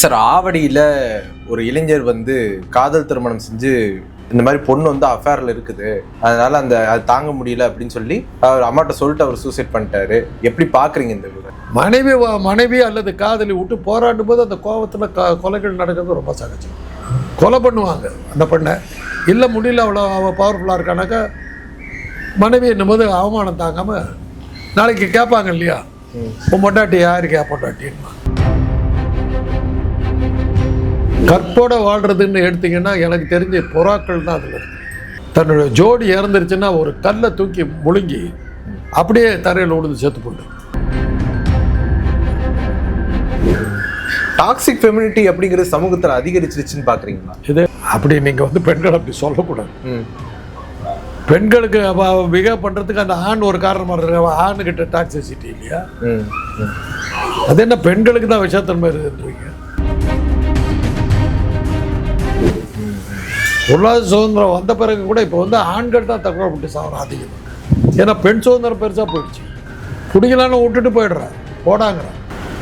Sir, ஆவடியில் ஒரு இளைஞர் காதல் திருமணம் செஞ்சு இந்த மாதிரி பொண்ணு அஃபேரில் இருக்குது, அதனால அது தாங்க முடியல அப்படின்னு சொல்லி அவர் அம்மாட்ட சொல்லிட்டு அவர் சூசைட் பண்ணிட்டாரு. எப்படி பார்க்குறீங்க இந்த மனைவி அல்லது காதலி விட்டு போராடும் போது அந்த கோபத்தில் கொலைகள் நடக்கிறது ரொம்ப சகஜம். கொலை பண்ணுவாங்க அந்த பெண்ணை. இல்லை முடியல, அவள் பவர்ஃபுல்லாக இருக்கானாக்கா மனைவி என்னும்போது அவமானம் தாங்காமல் நாளைக்கு கேட்பாங்க இல்லையா, உன் பொண்டாட்டி யாருக்கு பொண்டாட்டின்னு. கற்போட வாழ்கிறதுன்னு எடுத்திங்கன்னா எனக்கு தெரிஞ்ச புறாக்கள் தான் அதில் இருக்குது. தன்னுடைய ஜோடி இறந்துருச்சுன்னா ஒரு கல்லை தூக்கி முழுங்கி அப்படியே தரையில் விழுந்து செத்து போட்டு. டாக்ஸிக் ஃபெமினிட்டி அப்படிங்கிறது சமூகத்தில் அதிகரிச்சிருச்சுன்னு பார்க்குறீங்களா? இது அப்படி நீங்கள் பெண்கள் அப்படி சொல்லக்கூடாது. பெண்களுக்கு பிஹேவ் பண்ணுறதுக்கு அந்த ஆண் ஒரு காரணமாக இருக்கு. ஆணுக்கிட்ட டாக்ஸிசிட்டி இல்லையா? அது என்ன பெண்களுக்கு தான் விஷத்தன்மை இருக்குன்றீங்க? பொருளாதார சுதந்திரம் வந்த பிறகு கூட இப்போ ஆண்கள் தான் தற்கொலை பண்ணி சாப்பிட்ற அதிகம். ஏன்னா பெண் சுதந்திரம் பெருசாக போயிடுச்சு. பிடிக்கலான்னு விட்டுட்டு போயிடுறேன், போடாங்கிறேன்.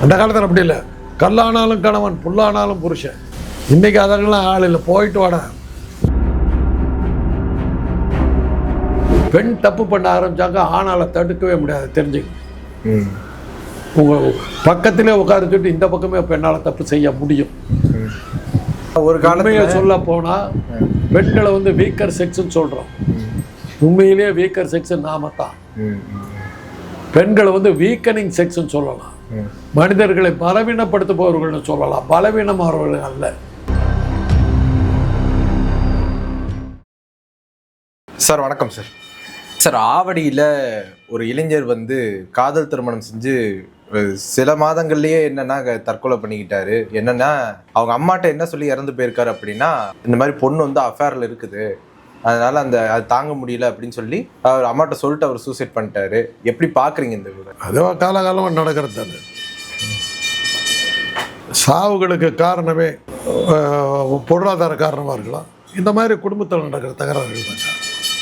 அந்த காலத்தில் அப்படி இல்லை. கல்லானாலும் கணவன், புல்லானாலும் புருஷன். இன்றைக்கி அதெல்லாம் ஆள் இல்லை, போயிட்டு வாட. பெண் தப்பு பண்ண ஆரம்பித்தாங்க, ஆணால் தடுக்கவே முடியாது. தெரிஞ்சுக்க, உங்கள் பக்கத்திலே உட்காந்துட்டு இந்த பக்கமே பெண்ணால் தப்பு செய்ய முடியும். ஒரு காலமையை சொல்ல போனால் பெண்களை வீக்கர் செக்ஸ்ன்னு சொல்கிறோம். உண்மையிலேயே வீக்கர் செக்ஸ் நாம தான். பெண்களை வீக்கனிங் செக்ஸ்ன்னு சொல்லலாம். மனிதர்களை பலவீனப்படுத்துபவர்கள்னு சொல்லலாம், பலவீனமானவர்கள் அல்ல. சார் வணக்கம் சார். சார், ஆவடியில் ஒரு இளைஞர் காதல் திருமணம் செஞ்சு சில மாதங்கள்லேயே என்னன்னா தற்கொலை பண்ணிக்கிட்டாரு. என்னன்னா அவங்க அம்மாட்ட என்ன சொல்லி இறந்து போயிருக்காரு அப்படின்னா, இந்த மாதிரி பொண்ணு அஃபேரில் இருக்குது, அதனால அது தாங்க முடியல அப்படின்னு சொல்லி அவர் அம்மாட்ட சொல்லிட்டு அவர் சூசைட் பண்ணிட்டாரு. எப்படி பார்க்குறீங்க இந்த விவரம்? அதுவும் காலகாலமாக நடக்கிறது தானே. சாவுகளுக்கு காரணமே பொருளாதார காரணமாக இருக்கலாம். இந்த மாதிரி குடும்பத்தில் நடக்கிற தகராறுகள் தான்.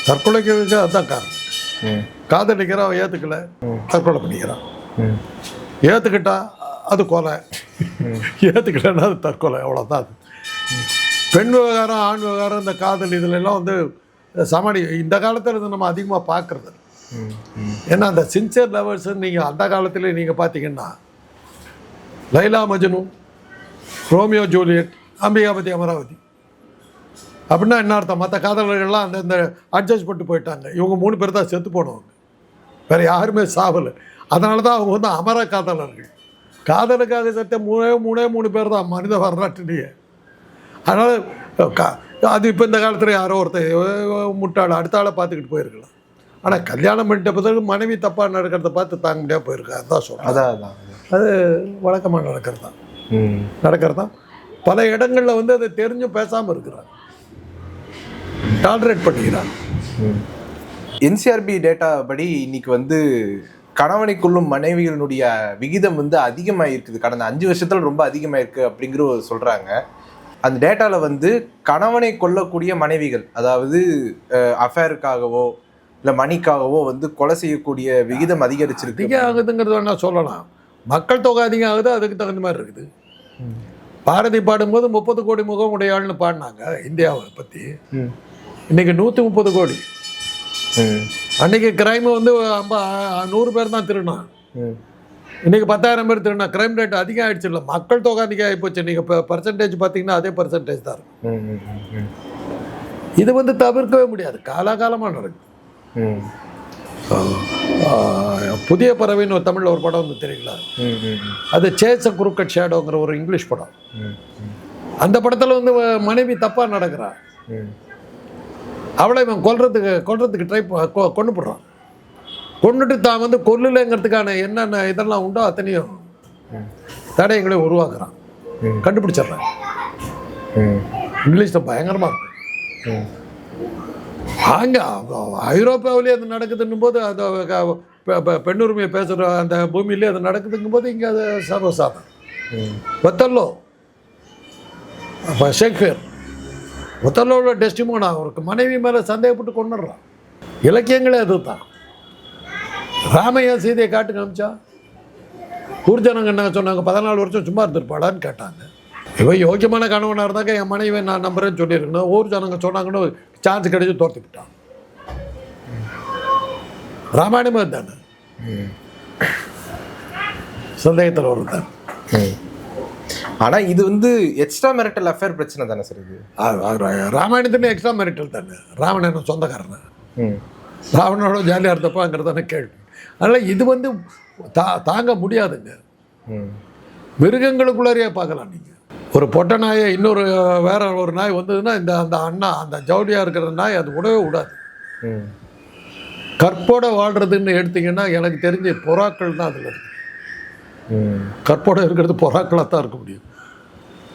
தற்கொலைக்கு அதுதான் காரணம். காதலிக்கிறான், ஏற்றுக்கல, தற்கொலை பண்ணிக்கிறான். ஏற்றுக்கிட்டா அது கொலை, ஏற்றுக்கிட்டேன்னா அது தற்கொலை, அவ்வளோதான். அது பெண் விவகாரம், ஆண் விவகாரம், இந்த காதல் இதிலெல்லாம் சமாளி இந்த காலத்தில் நம்ம அதிகமாக பார்க்குறது. ஏன்னா அந்த சின்சியர் லவர்ஸ் நீங்கள் அந்த காலத்தில் நீங்கள் பார்த்தீங்கன்னா லைலா மஜ்னு, ரோமியோ ஜூலியட், அம்பிகாபதி அமராவதி அப்படின்னா என்ன அர்த்தம்? மற்ற காதலர்கள்லாம் அந்த அட்ஜஸ்ட் பண்ணிட்டு போயிட்டாங்க. இவங்க 3 பேர் தான் செத்து போனவங்க, வேறு யாருமே சாவலை. அதனால தான் அவங்க அமர காதலர்கள். காதலுக்காக செத்த 3 பேர் தான் மனித வரலாற்றுலேயே. அதனால் அது இப்போ இந்த காலத்தில் யாரோ ஒருத்தர் முட்டாள் அடுத்த ஆளை பார்த்துக்கிட்டு போயிருக்கலாம். ஆனால் கல்யாணம் பண்ணிட்ட பிறகு மனைவி தப்பாக நடக்கிறத பார்த்து தாங்க முடியாது போயிருக்கா. அதுதான் சொல்கிறேன். அது வழக்கமாக நடக்கிறது தான். பல இடங்களில் அதை தெரிஞ்சும் பேசாமல் இருக்கிறாங்க, டாலரேட் பண்ணிக்கிறாங்க. என்சிஆர்பி டேட்டா படி இன்னைக்கு கணவனைக்குள்ளும் மனைவிகளுடைய விகிதம் அதிகமாக இருக்குது. கடந்த 5 வருஷத்தில் ரொம்ப அதிகமாக இருக்குது அப்படிங்கிற சொல்கிறாங்க. அந்த டேட்டாவில் கணவனை கொல்லக்கூடிய மனைவிகள், அதாவது அஃபேருக்காகவோ இல்லை மணிக்காகவோ கொலை செய்யக்கூடிய விகிதம் அதிகரிச்சிருக்கு. அதிகம் ஆகுதுங்கிறது வேணா சொல்லலாம். மக்கள் தொகை அதிகம் ஆகுது, அதுக்கு தகுந்த மாதிரி இருக்குது. பாரதி பாடும்போது 30 கோடி முகம் உடையாள்னு பாடினாங்க இந்தியாவை பற்றி. இன்றைக்கி 130 கோடி. அன்றைக்கி கிரைமு 100 பேர் தான் திருடினான். இன்றைக்கி 10,000 பேர் திருடினா. கிரைம் ரேட் அதிகம் ஆகிடுச்சு. இல்லை, மக்கள் தொகை அதிகம் ஆகிப்போச்சு. நீங்கள் இப்போ பர்சன்டேஜ் பார்த்தீங்கன்னா அதே பர்சன்டேஜ் தான் இருக்கும். இது தவிர்க்கவே முடியாது, காலாகாலமாக நடக்கும். புதிய பறவைன்னு ஒரு தமிழில் ஒரு படம் தெரியுங்களா? அது சேஸ் அ குருக்கட் ஷேடோங்கிற ஒரு இங்கிலீஷ் படம். அந்த படத்தில் மனைவி தப்பாக நடக்கிறான். அவளை இவன் கொல்றதுக்கு ட்ரை கொண்டு போடுறான். கொண்டுட்டு தான் கொல்லுலங்கிறதுக்கான என்னென்ன இதெல்லாம் உண்டோ அத்தனையும் தடயங்களை உருவாக்குறான், கண்டுபிடிச்சிட்றான். இங்கிலீஷில் பயங்கரமாக இருக்கும். அங்கே ஐரோப்பாவிலே அது நடக்குதுன்னும் போது, அது பெண்ணுரிமையை பேசுகிற அந்த பூமியிலே அது நடக்குதுங்கும் போது இங்கே அது சர்வசாதாரணம். ஒத்தல்லோ, ஷேக்ஸ்பியர், ஒத்தல்லோட டெஸ்டிமோனா அவருக்கு மனைவி மேலே சந்தேகப்பட்டு கொண்டுடுறான். இலக்கியங்களே அது தான். ராமையா சீதையை காட்டுக்கு அனுப்பிச்சா ஊர்ஜனங்க என்ன சொன்னாங்க? 14 வருஷம் சும்மா இருந்திருப்பாளான்னு கேட்டாங்க. இவன் யோக்கியமான கணவனாக இருந்தாக்க என் மனைவி நான் நம்புறேன்னு சொல்லியிருக்கணும். ஊர் ஜனங்க சொன்னாங்கன்னு சான்ஸ் கிடைச்சி தோர்த்துக்கிட்டான். ராமாயணமே தானே, சந்தேகத்தில் வரும் தான். ஆனா இது வந்து எக்ஸ்ட்ரா மேரிட்டல் அஃபேர் பிரச்சனை தானே சார் இது? ராமாயணத்துல எக்ஸ்ட்ரா மேரிட்டல் தானே. ராவணன் சொந்தக்காரன், ராவணனோட ஜாலியாக இருந்தப்பாங்கிறது தானே கேள்வி. அதனால் இது வந்து தாங்க முடியாதுங்க. மிருகங்களுக்குள்ளாரையே பார்க்கலாம். நீங்கள் ஒரு பொட்டை நாயை இன்னொரு வேற ஒரு நாய் வந்ததுன்னா அந்த அண்ணா அந்த ஜவுளியாக இருக்கிற நாய் அது விடவே விடாது. கற்போட வாழ்கிறதுன்னு எடுத்திங்கன்னா எனக்கு தெரிஞ்ச புறாக்கள் தான் அதில் இருக்குது. கற்போட இருக்கிறது புறாக்களாக தான் இருக்க முடியும்.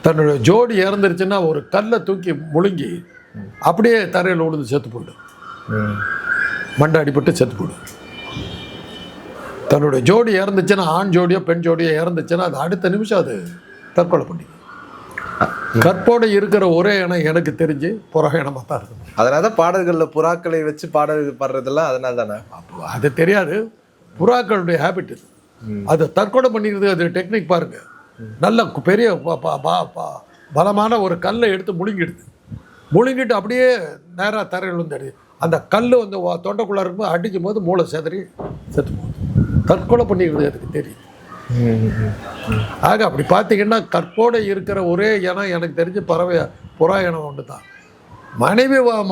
தன்னுடைய ஜோடி இறந்துருச்சுன்னா ஒரு கல்லை தூக்கி முழுங்கி அப்படியே தரையில் விழுந்து செத்து போய்டும். மண்டை அடிபட்டு செத்து போய்டும். தன்னுடைய ஜோடி இறந்துச்சுன்னா, ஆண் ஜோடியோ பெண் ஜோடியோ இறந்துச்சுன்னா அது அடுத்த நிமிஷம் அது தற்கொலை பண்ணிக்கும். கற்போடு இருக்கிற ஒரே இனம் எனக்கு தெரிஞ்சு புறா இனமாக தான் இருக்கும். அதனால தான் பாடல்களில் புறாக்களை வச்சு பாடுறதெல்லாம் அதனால தானே. அப்போ அது தெரியாது, புறாக்களுடைய ஹேபிட் இது. அது தற்கொலை பண்ணிக்கிறது அது டெக்னிக் பாருங்கள். நல்ல பெரிய பலமான ஒரு கல்லை எடுத்து முழுங்கிட்டு அப்படியே நேராக தரையில் வந்து அந்த கல் வந்து தொண்டைக்குள்ளே இருக்கும்போது அடிக்கும் போது மூளை செதறி செத்து போகுது. தற்கொலை பண்ணிக்கிறது அதுக்கு தெரியும். ஆக அப்படி பார்த்தீங்கன்னா கற்போடு இருக்கிற ஒரே இனம் எனக்கு தெரிஞ்சு புறா இனம் ஒன்று தான்.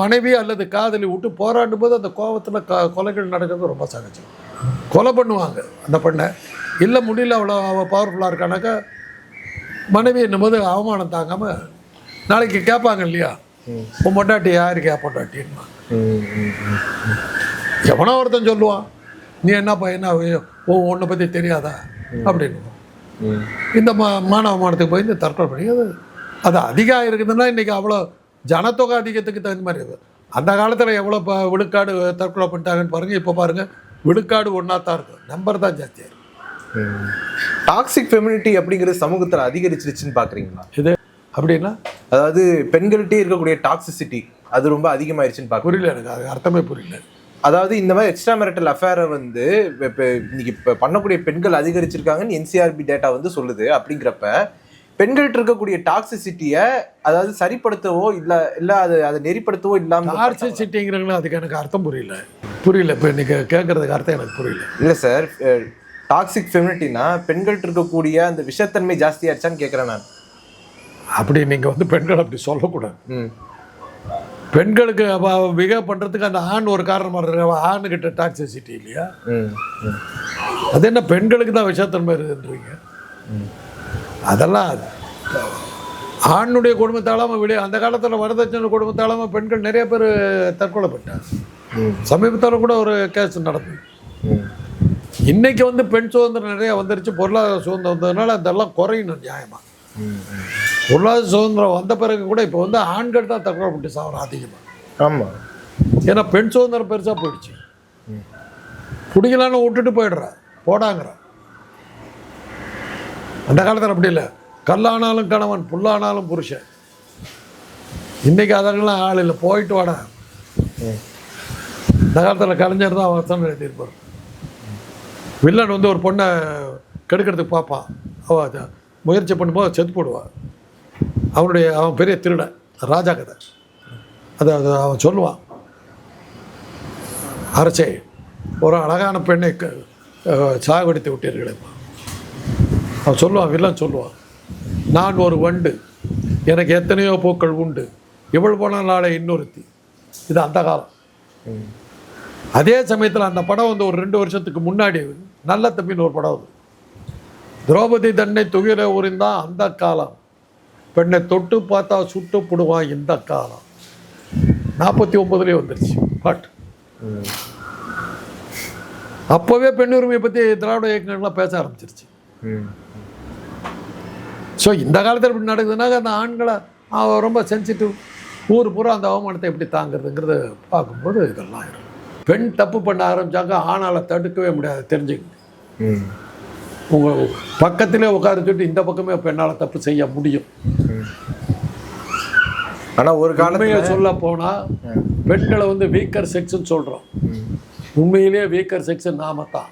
மனைவி அல்லது காதலி விட்டு போராடும் போது அந்த கோபத்தில் கொலைகள் நடக்கிறது ரொம்ப சகஜம். கொலை பண்ணுவாங்க அந்த பெண்ணை. இல்லை முடியல, அவள் பவர்ஃபுல்லாக இருக்கானாக்கா மனைவி என்னும்போது அவமானம் தாங்காமல் நாளைக்கு கேட்பாங்க இல்லையா, உன் பொண்டாட்டி யாருக்கு பொண்டாட்டின்னா எவனோ ஒருத்தன் சொல்லுவான், நீ என்னப்பா என்ன உன்னை பற்றி தெரியாதா அப்படின்னு. இந்த மானவமானத்துக்கு போய் இந்த தற்கொலை பண்ணி அது அதிகம் இருக்குதுன்னா இன்றைக்கி அவ்வளோ ஜனத்தொகை அதிகத்துக்கு தகுந்த மாதிரி இருக்குது. அந்த காலத்தில் எவ்வளோ விழுக்காடு தற்கொலை பண்ணிட்டாங்கன்னு பாருங்கள். இப்போ பாருங்கள், விழுக்காடு ஒன்றா தான் இருக்கும், நம்பர் தான் ஜாஸ்தியாக இருக்கும். டாக்ஸிக் ஃபெமினிட்டி அப்படிங்கிறது சமூகத்தில் அதிகரிச்சிருச்சுன்னு பார்க்குறீங்களா? இது அப்படின்னா அதாவது பெண்கள்கிட்டே இருக்கக்கூடிய டாக்ஸிசிட்டி அது ரொம்ப அதிகமாயிருச்சுன்னு பார்க்க புரியல. எனக்கு அது அர்த்தமே புரியல. அதாவது இந்த மாதிரி எக்ஸ்ட்ரா மேரிட்டல் அஃபேரை வந்து இப்போ இன்னைக்கு இப்போ பண்ணக்கூடிய பெண்கள் அதிகரிச்சிருக்காங்கன்னு என்சிஆர்பி டேட்டா வந்து சொல்லுது. அப்படிங்கிறப்ப பெண்கள்கிட்ட இருக்கக்கூடிய டாக்ஸிசிட்டியை அதாவது சரிப்படுத்தவோ இல்லை அதை நெறிப்படுத்தவோ இல்லாமல் டாக்ஸிசிட்டிங்கிறவங்களும் அதுக்கு எனக்கு அர்த்தம் புரியல. இப்போ இன்னைக்கு கேட்கறதுக்கு அர்த்தம் எனக்கு புரியல. இல்லை சார், டாக்ஸிக் ஃபெமினிட்டினா பெண்கள்கிட்ட இருக்கக்கூடிய அந்த விஷத்தன்மை ஜாஸ்தியாச்சான்னு கேட்குறேன் நான். அப்படி நீங்கள் வந்து பெண்கள் அப்படி சொல்லக்கூடாது. பெண்களுக்கு பிஹேவ் பண்ணுறதுக்கு அந்த ஆண் ஒரு காரணமாக இருக்கிற ஆணுக்கிட்ட டாக்ஸிசிட்டி இல்லையா? அது என்ன பெண்களுக்கு தான் விஷத்தன்மை இருக்குன்றீங்க? அதெல்லாம் ஆணுடைய குடும்பத்தாலாமல் விட அந்த காலத்தில் வரதட்சணை குடும்பத்தாலாமல் பெண்கள் நிறைய பேர் தற்கொலை பண்ணிட்டாங்க. சமீபத்தில் கூட ஒரு கேஸ் நடந்தது. இன்னைக்கு வந்து பெண் சுதந்திரம் நிறைய வந்துருச்சு, பொருளாதார சுதந்திரம் வந்ததுனால அதெல்லாம் குறையணும். நியாயமாக பொருளாதார சுதந்திரம் வந்த பிறகு கூட இப்போ வந்து ஆண்கள் தான் தற்கொலை பண்ணி சாப்பிட்றோம் அதிகமாக. ஆமாம், ஏன்னா பெண் சுதந்திரம் பெருசாக போயிடுச்சு. பிடிக்கலான்னு விட்டுட்டு போடாங்கிற. அந்த காலத்தில் அப்படி இல்லை, கல்லானாலும் கணவன் புல்லானாலும் புருஷன். இன்னைக்கு அதெல்லாம் ஆள் இல்லை, போயிட்டு வாடா. இந்த காலத்தில் கலைஞர் தான் வசனம் எழுதியிருப்பார். வில்லன் வந்து ஒரு பொண்ணை கெடுக்கிறதுக்கு பார்ப்பான், அவள் முயற்சி பண்ணும்போது செத்து போடுவான். அவன் பெரிய திருடன், ராஜா கதை. அது அவன் சொல்லுவான், அரசே ஒரு அழகான பெண்ணை சாகுபடித்து விட்டீர்களே. அவன் சொல்லுவான், வில்லன் சொல்லுவான், நான் ஒரு வண்டு, எனக்கு எத்தனையோ பூக்கள் உண்டு, இவள் போன நாளை இன்னொருத்தி. இது அந்த காலம். அதே சமயத்தில் அந்த படம் வந்து ஒரு 2 வருஷத்துக்கு முன்னாடி நல்ல தம்பின்னு ஒரு படம் வந்து, திரௌபதி தன்னை துகிர உரிந்தான் அந்த காலம், பெண்ணை தொட்டு பார்த்தா சுட்டு போடுவான் இந்த காலம். 49 வந்துருச்சு பாட்டு. அப்போவே பெண் உரிமையை பற்றி திராவிட இயக்கங்கள்லாம் பேச ஆரம்பிச்சிருச்சு. ஸோ இந்த காலத்தில் இப்படி நடக்குதுன்னா அந்த ஆண்களை ரொம்ப சென்சிட்டிவ், ஊர் பூரா அந்த அவமானத்தை எப்படி தாங்கிறதுங்கிறத பார்க்கும்போது இதெல்லாம் இருக்கும். பெண் தப்பு பண்ண ஆரம்பித்தாங்க, ஆணால் தடுக்கவே முடியாது. தெரிஞ்சுங்க, உங்கள் பக்கத்திலே உட்காந்துட்டு இந்த பக்கமே பெண்ணால் தப்பு செய்ய முடியும். ஆனால் ஒரு காலமையை சொல்ல போனால் பெண்களை வந்து வீக்கர் செக்ஸ்ன்னு சொல்கிறோம். உண்மையிலேயே வீக்கர் செக்ஸ் நாம தான்.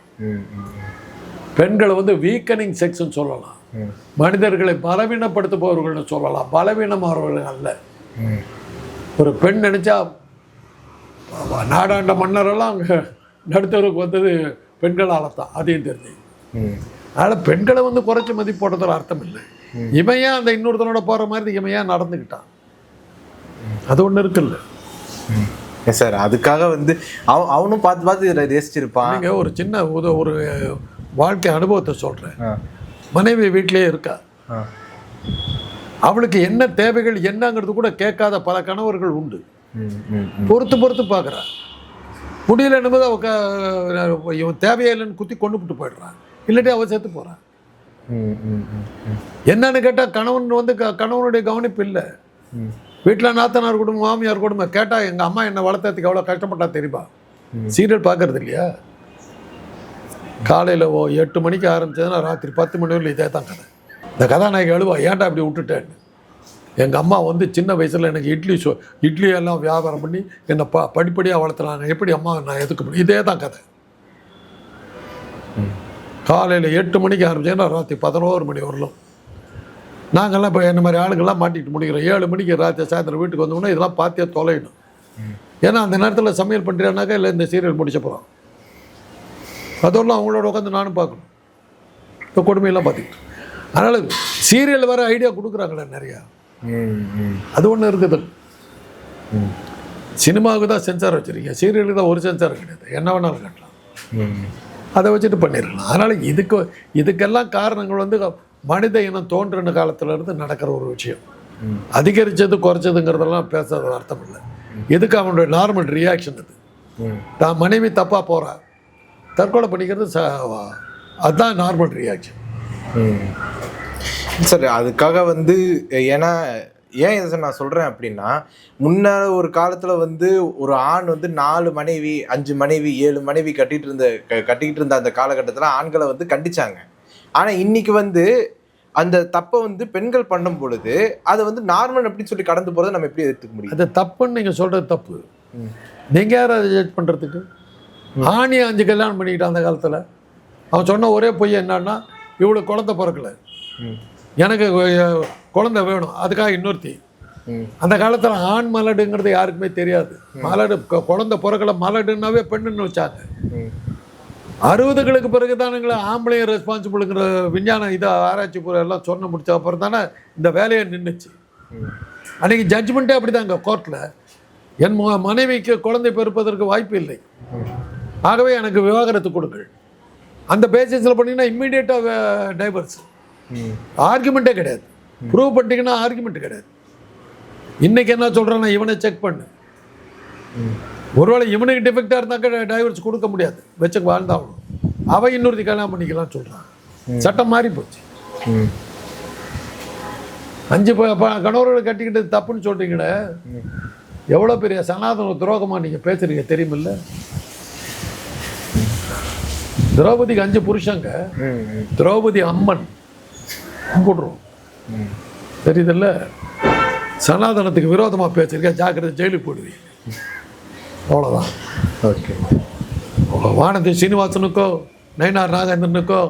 பெண்களை வந்து வீக்கனிங் செக்ஸ்ன்னு சொல்லலாம். மனிதர்களை பலவீனப்படுத்துபவர்கள்னு சொல்லலாம், பலவீனமானவர்கள் அல்ல. ஒரு பெண் நினைச்சா நாடாண்ட மன்னரெல்லாம் அங்கே நடுத்தருக்கு வந்தது பெண்களால் தான், அதையும் தெரிஞ்சு. அதனால் பெண்களை வந்து குறைச்சி மதிப்பு போட்டதில் அர்த்தம் இல்லை. இவன் ஏன் அந்த இன்னொருத்தனோட போகிற மாதிரி இவன் ஏன் நடந்துக்கிட்டான், அது ஒன்று இருக்குல்ல சார். அதுக்காக வந்து அவனும் பார்த்து பார்த்து ரசிச்சிருப்பான். நீங்கள் ஒரு சின்ன ஒரு வாழ்க்கை அனுபவத்தை சொல்கிறேன். மனைவி வீட்டிலே இருக்கா, அவளுக்கு என்ன தேவைகள் என்னங்கிறது கூட கேட்காத பல கணவர்கள் உண்டு. பொறுத்து பொறுத்து பார்க்குறான், முடியல என்னும்போது இவன் தேவையில்லைன்னு குத்தி கொண்டு விட்டு போயிடுறான், இல்லாட்டி அவள் சேர்த்து போகிறான். என்னன்னு கேட்டால் கணவன் வந்து கணவனுடைய கவனிப்பு இல்லை. வீட்டில் நாத்தனார் குடும்பம் மாமியார் குடும்பம் கேட்டால் எங்கள் அம்மா என்னை வளர்த்ததுக்கு எவ்வளோ கஷ்டப்பட்டா தெரியுமா. சீரியல் பார்க்கறது இல்லையா, காலையில் 8 மணிக்கு ஆரம்பிச்சதுன்னா ராத்திரி 10 மணி வரையில் இதே தான் கதை. இந்த கதாநாயகி எழுவா, ஏன்டா இப்படி விட்டுட்டேன்னு. எங்கள் அம்மா வந்து சின்ன வயசில் எனக்கு இட்லி எல்லாம் வியாபாரம் பண்ணி என்னை படிப்படியாக வளர்த்துறாங்க, எப்படி அம்மா நான் எதுக்கு பண்ணி, இதே தான் கதை. காலையில் 8 மணிக்கு ஆரம்பிச்சேன்னா ராத்திரி 11 மணி வரலும். நாங்கள்லாம் இப்போ என்ன மாதிரி ஆளுங்கள்லாம் மாட்டிகிட்டு முடிக்கிறோம். 7 மணிக்கு ராத்திரி சாயந்தரம் வீட்டுக்கு வந்தோம்னா இதெல்லாம் பார்த்தே தொலையணும். ஏன்னா அந்த நேரத்தில் சமையல் பண்ணுறேன்னாக்கா இல்லை இந்த சீரியல் முடிச்ச போகிறோம், அதெல்லாம் அவங்களோட உட்காந்து நானும் பார்க்கணும். இப்போ கொடுமையெல்லாம் பார்த்துக்கிட்டு, அதனால் சீரியல் வர ஐடியா கொடுக்குறாங்களே நிறையா, அது ஒன்று இருக்குது. சினிமாவுக்கு தான் சென்சார் வச்சுருக்கீங்க, சீரியலுக்கு தான் ஒரு சென்சார் கிடையாது, என்ன வேணாலும் கட்டலாம், அதை வச்சுட்டு பண்ணிடலாம். அதனால் இதுக்கெல்லாம் காரணங்கள் வந்து மனித இனம் தோன்றின காலத்திலேருந்து நடக்கிற ஒரு விஷயம். அதிகரித்தது குறைச்சதுங்கிறதெல்லாம் பேசுறது அர்த்தம் இல்லை. எதுக்கு அவனுடைய நார்மல் ரியாக்ஷன் அது. தான் மனைவி தப்பாக போகிறா, தற்கொலை பண்ணிக்கிறது அதுதான் நார்மல் ரியாக்ஷன். சார் அதுக்காக வந்து ஏன்னா ஏன் இதை நான் சொல்கிறேன் அப்படின்னா, முன்ன ஒரு காலத்தில் வந்து ஒரு ஆண் வந்து 4 மனைவி 5 மனைவி 7 மனைவி கட்டிக்கிட்டு இருந்த அந்த காலகட்டத்தில் ஆண்களை வந்து கண்டிச்சாங்க. ஆனால் இன்னைக்கு வந்து அந்த தப்பை வந்து பெண்கள் பண்ணும் பொழுது அதை வந்து நார்மல் அப்படின்னு சொல்லி கடந்து போகிறத நம்ம எப்படி எடுத்துக்க முடியும்? அது தப்புன்னு நீங்கள் சொல்கிறது தப்பு. நீங்கள் யார் அதை ஜட்ஜ் பண்ணுறதுக்கு? ஆணியை 5 கல்யாணம் பண்ணிக்கிட்டான் அந்த காலத்தில். அவன் சொன்ன ஒரே பொய் என்னன்னா, இவ்வளோ குழந்தை பிறக்கலை, எனக்கு குழந்தை வேணும், அதுக்காக இன்னொருத்தி. அந்த காலத்தில் ஆண் மலடுங்கிறது யாருக்குமே தெரியாது. மலடு குழந்தை பிறக்கலை, மலடுன்னாவே பெண்ணுன்னு வச்சாங்க. 60களுக்கு பிறகு தானுங்களே ஆம்பளையும் ரெஸ்பான்சிபிளுங்கிற விஞ்ஞானம் இதை ஆராய்ச்சி எல்லாம் சொன்ன முடிச்ச அப்புறம் தானே இந்த வேலையை நின்றுச்சு. அன்றைக்கி ஜட்ஜ்மெண்ட்டே அப்படி தாங்க கோர்ட்டில், என் மனைவிக்கு குழந்தை பிறப்பதற்கு வாய்ப்பு இல்லை, ஆகவே எனக்கு விவாகரத்து கொடுங்கள். அந்த பேசிஸில் பண்ணிங்கன்னா இம்மீடியட்டாக டைவர்ஸ், ஆர்குமெண்ட்டே கிடையாது. ப்ரூவ் பண்ணிட்டீங்கன்னா ஆர்குமெண்ட் கிடையாது. இன்றைக்கி என்ன சொல்கிறேன்னா, இவனை செக் பண்ணு, ஒருவேளை இவனுக்கு டிஃபெக்டாக இருந்தாக்க டைவர்ஸ் கொடுக்க முடியாது, வச்சு வாழ்ந்தாகணும். அவன் இன்னொருத்தி கல்யாணம் பண்ணிக்கலாம்னு சொல்கிறான். சட்டம் மாறி போச்சு. 5 கணவர்களை கட்டிக்கிட்டு தப்புன்னு சொல்கிறீங்களே, எவ்வளோ பெரிய சனாதன துரோகமாக நீங்கள் பேசுகிறீங்க தெரியுமில்ல. திரௌபதிக்கு 5 புருஷங்க, திரௌபதி அம்மன் கும்பிடுறோம், தெரியுதில்ல. சனாதனத்துக்கு விரோதமாக பேசுறீங்க, ஜாக்கிரதை, ஜெயிலுக்கு போடுவீங்க, அவ்வளோதான். ஓகே. வானதி சீனிவாசனுக்கோ நயினார் நாகேந்திரனுக்கோ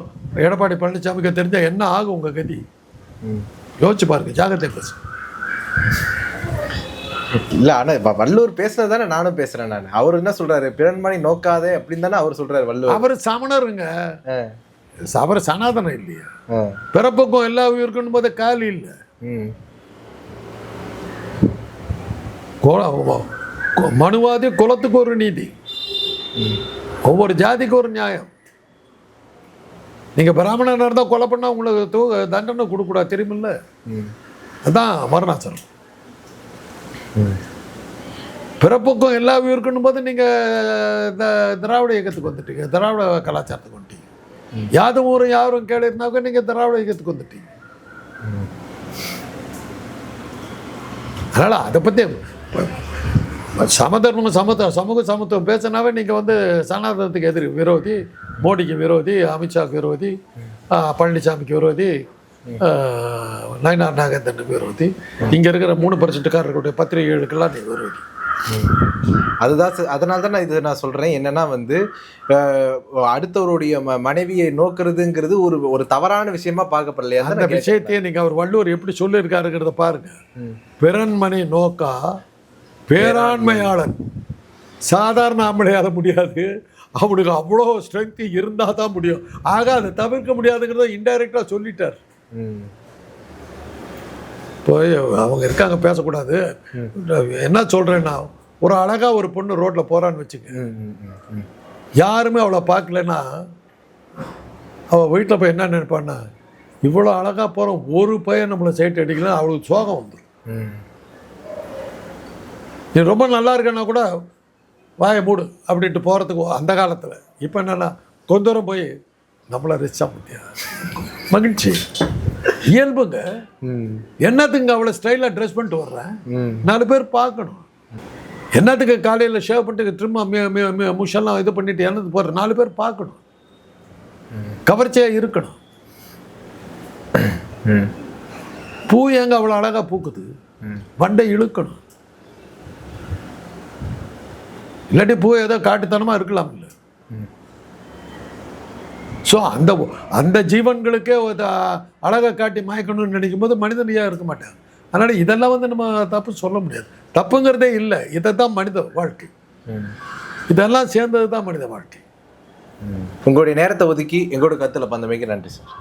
எடப்பாடி பழனிசாமிக்கோ தெரிஞ்சால் என்ன ஆகும் உங்கள் கதி? யோசிச்சு பாருங்க, ஜாக்கிரதை பேசு. இல்லை ஆனால் வள்ளுவர் பேசுனது தானே நானும் பேசுகிறேன். நான் அவர் என்ன சொல்கிறாரு, பிறன்மணி நோக்காதே அப்படின்னு தானே அவர் சொல்கிறார் வள்ளுவர். அவர் சமணருங்க, அவர் சனாதனம் இல்லையா. பிறப்புக்கும் எல்லா உயிருக்கும் போது காலி இல்லை. மனுவாதி குலத்துக்கு ஒரு நீதி, ஒவ்வொரு ஜாதிக்கு ஒரு நியாயம். நீங்கள் பிராமணனாக இருந்தால் கொலை பண்ணால் உங்களுக்கு தண்டனை கொடுக்கூடாது, தெரியுமில்ல. அதுதான் மரணாசனம். பிறப்புக்கும் எல்லா உயிருக்கும் போது நீங்கள் திராவிட இயக்கத்துக்கு வந்துட்டீங்க, திராவிட கலாச்சாரத்துக்கு வந்துட்டீங்க. யாதும் ஊரும் யாரும் கேள்வி இருந்தாக்க நீங்கள் திராவிட இயக்கத்துக்கு வந்துட்டீங்க. அதனால் அதை பற்றி சமதர்மம் சமூக சமத்துவம் பேசினாவே நீங்கள் வந்து சனாதனத்துக்கு எதிரி, விரோதி, மோடிக்கு விரோதி, அமித்ஷாவுக்கு விரோதி, பழனிசாமிக்கு விரோதி, நயினார் நாகேந்திரனுக்கு விரோதி, இங்கே இருக்கிற 3% பத்திரிகைகளுக்கெல்லாம் நீங்கள் விரோதி. அதனால தான் நான் நான் சொல்றேன் என்னன்னா வந்து அடுத்தவருடைய மனைவியை நோக்கிறதுங்கிறது ஒரு தவறான விஷயமா பார்க்கப்படலையா? அந்த விஷயத்தையே நீங்க அவர் வள்ளுவர் எப்படி சொல்லியிருக்காருங்கிறத பாருங்க. பிறன்மனை நோக்கா பேராண்மையாளன். சாதாரண ஆம்பளையால முடியாது, அவனுக்கு அவ்வளோ ஸ்ட்ரென்த் இருந்தால் தான் முடியும். ஆக அதை தவிர்க்க முடியாதுங்கிறத இன்டைரக்டாக சொல்லிட்டார். போய் அவங்க இருக்காங்க பேசக்கூடாது. என்ன சொல்கிறேன்னா, ஒரு அழகாக ஒரு பொண்ணு ரோட்டில் போகிறான்னு வச்சுக்க, யாருமே அவளை பார்க்கலன்னா அவள் வீட்டில் போய் என்ன நினைப்பான்னா, இவ்வளோ அழகாக போகிறோம் ஒரு பையன் நம்மளை சைட் அடிக்கலாம், அவளுக்கு சோகம் வந்துடும். நீ ரொம்ப நல்லா இருக்கன்னா கூட வாயை மூடு அப்படின்ட்டு போகிறதுக்கு அந்த காலத்தில். இப்போ என்னென்னா கொஞ்ச தூரம் போய் நம்மளை ரிச்சா முடியா மகிழ்ச்சி இயல்புங்க. என்னத்துக்கு அவ்வளோ ஸ்டைலாக ட்ரெஸ் பண்ணிட்டு வர்றேன், 4 பேர் பார்க்கணும். என்னத்துக்கு காலையில் ஷேவ் பண்ணிட்டு ட்ரிம்மா முஷெல்லாம் இது பண்ணிட்டு என்னது போடுற, 4 பேர் பார்க்கணும், கவர்ச்சியாக இருக்கணும். பூ எங்க அவ்வளோ அழகாக பூக்குது, வண்டை இழுக்கணும். இல்லாட்டி பூ ஏதோ காட்டுத்தனமாக இருக்கலாம் இல்லை. ஸோ அந்த ஜீவன்களுக்கே அழகை காட்டி மயக்கணும்னு நினைக்கும் போது மனிதனையாக இருக்க மாட்டாங்க. அதனால் இதெல்லாம் வந்து நம்ம தப்பு சொல்ல முடியாது. தப்புங்கிறதே இல்லை, இதை தான் மனித வாழ்க்கை. இதெல்லாம் சேர்ந்தது தான் மனித வாழ்க்கை. உங்களுடைய நேரத்தை ஒதுக்கி எங்களோட கருத்தில் பந்தமைக்கு நன்றி சார்.